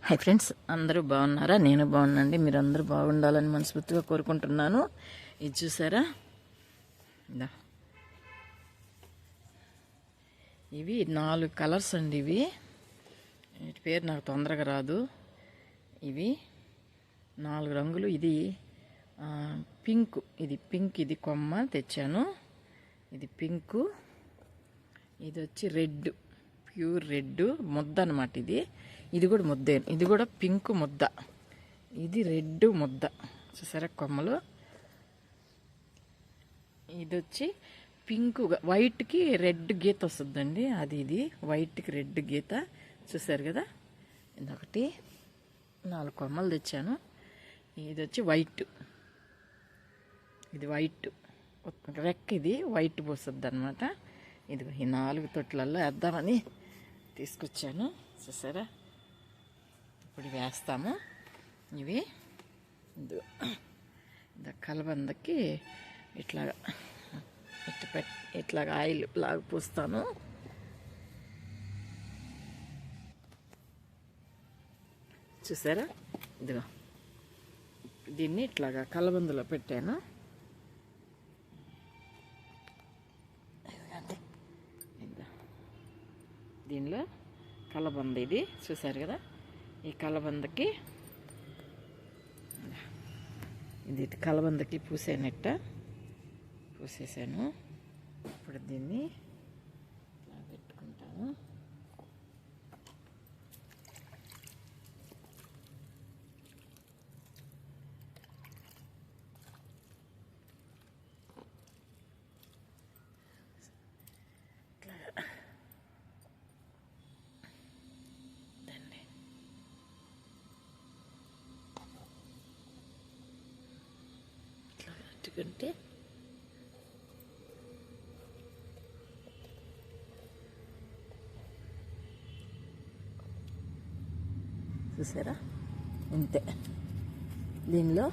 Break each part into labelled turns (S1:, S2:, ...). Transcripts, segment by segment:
S1: Hi friends, అందరూ బాగున్నారా? నేను బాగున్నాండి. మీరు అందరూ బాగుండాలని మనస్ఫూర్తిగా కోరుకుంటున్నాను. ఇది చూసారా, ఇవి 4 కలర్స్ అండి. వీటి పేరు నాకు తొందరగా రాదు. ఇవి 4 రంగులు. ఇది పింక్, ఇది కొమ్మ తెచ్చాను. ఇది పింకు, ఇది వచ్చి రెడ్, ప్యూర్ రెడ్ ముద్ద అనమాట. ఇది కూడా ముద్దే. ఇది కూడా పింక్ ముద్ద, ఇది రెడ్ ముద్ద. చూసారా కొమ్మలు. ఇది వచ్చి పింక్, వైట్కి రెడ్ గీత వస్తుందండి. ఇది వైట్కి రెడ్ గీత. చూసారు కదా. ఇదొకటి 4 కొమ్మలు తెచ్చాను. ఇది వచ్చి వైట్, ఇది వైట్ రెక్క, ఇది వైట్ పోస్తుంది అనమాట. ఇది ఈ 4 తొట్లల్లో వేద్దామని తీసుకొచ్చాను. చూసారా. ఇప్పుడు వేస్తాము. ఇవి కలబందకి ఇట్లాగా ఆయిల్ లాగా పూస్తాను. చూసారా. ఇదిగో దీన్ని ఇట్లాగా కలబందలో పెట్టాను. దీనిలో కలబంద, ఇది చూసారు కదా. ఈ కలబందకి కలబందకి పూసేసాను. ఇప్పుడు దీన్ని ఇలా పెట్టుకుంటాను. పెట్టుకుంటే చూసారా. ఇంతే. దీనిలో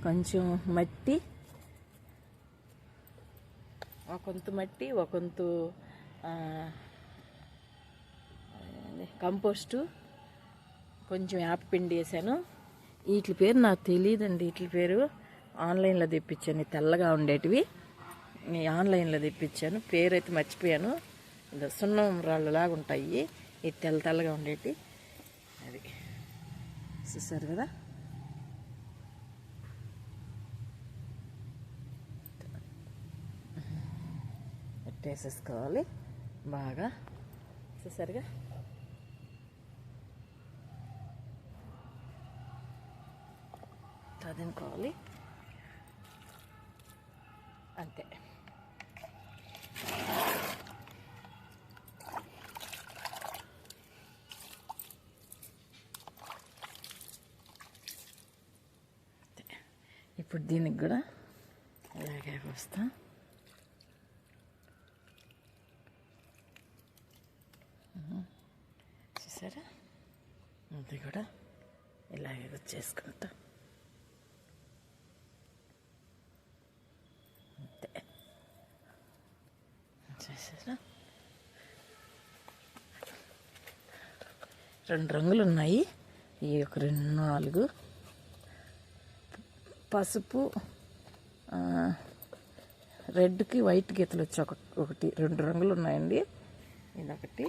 S1: కొంచెం మట్టి, ఒకంతు మట్టి, ఒకంతు కంపోస్టు, కొంచెం యాపపిండి వేసాను. వీటి పేరు నాకు తెలియదండి. వీటి పేరు ఆన్లైన్లో తెప్పించాను. తెల్లగా ఉండేటివి ఆన్లైన్లో తెప్పించాను. పేరు అయితే మర్చిపోయాను. సున్నం రాళ్ళు లాగా ఉంటాయి. ఇది తెల్లగా ఉండేటి. అది చూసారు కదా. పెట్టేసేసుకోవాలి బాగా. చూసారుగా. చదువుకోవాలి అంతే. ఇప్పుడు దీనికి కూడా ఇలాగే వస్తాం. చూసారా. అది కూడా ఇలాగే వచ్చేసుకుంటాం. అంతే. చూసారా. 2 రంగులు ఉన్నాయి. ఈ ఒక 2, 4 పసుపు, రెడ్కి వైట్ గీతలు వచ్చి ఒకటి 2 రంగులు ఉన్నాయండి. ఇదొకటి.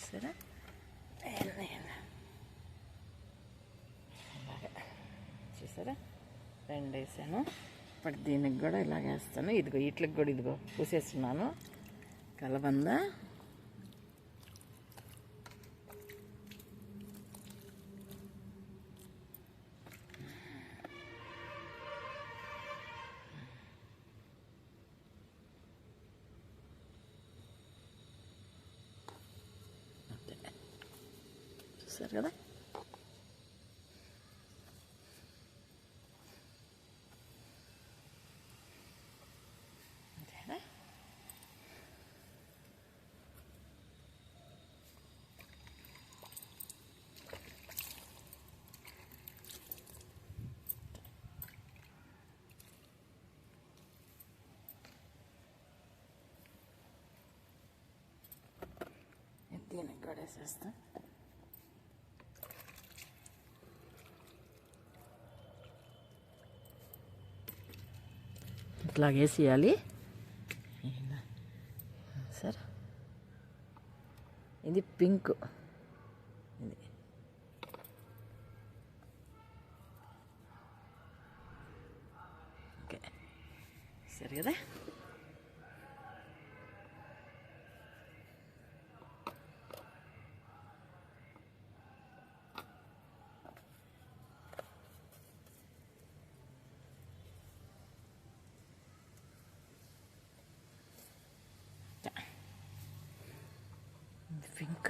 S1: సరే. చూసారా. 2 వేసాను. ఇప్పుడు దీనికి కూడా ఇలాగ వేస్తాను. ఇదిగో వీటికి కూడా ఇదిగో పూసేస్తున్నాను కలబంద. చూసారు కదా. దీన్ని కడేసేస్తాం. ఇట్లా వేసేయాలి సార్. ఇది పింక్, ఇది ఓకే సరే కదా. పింక్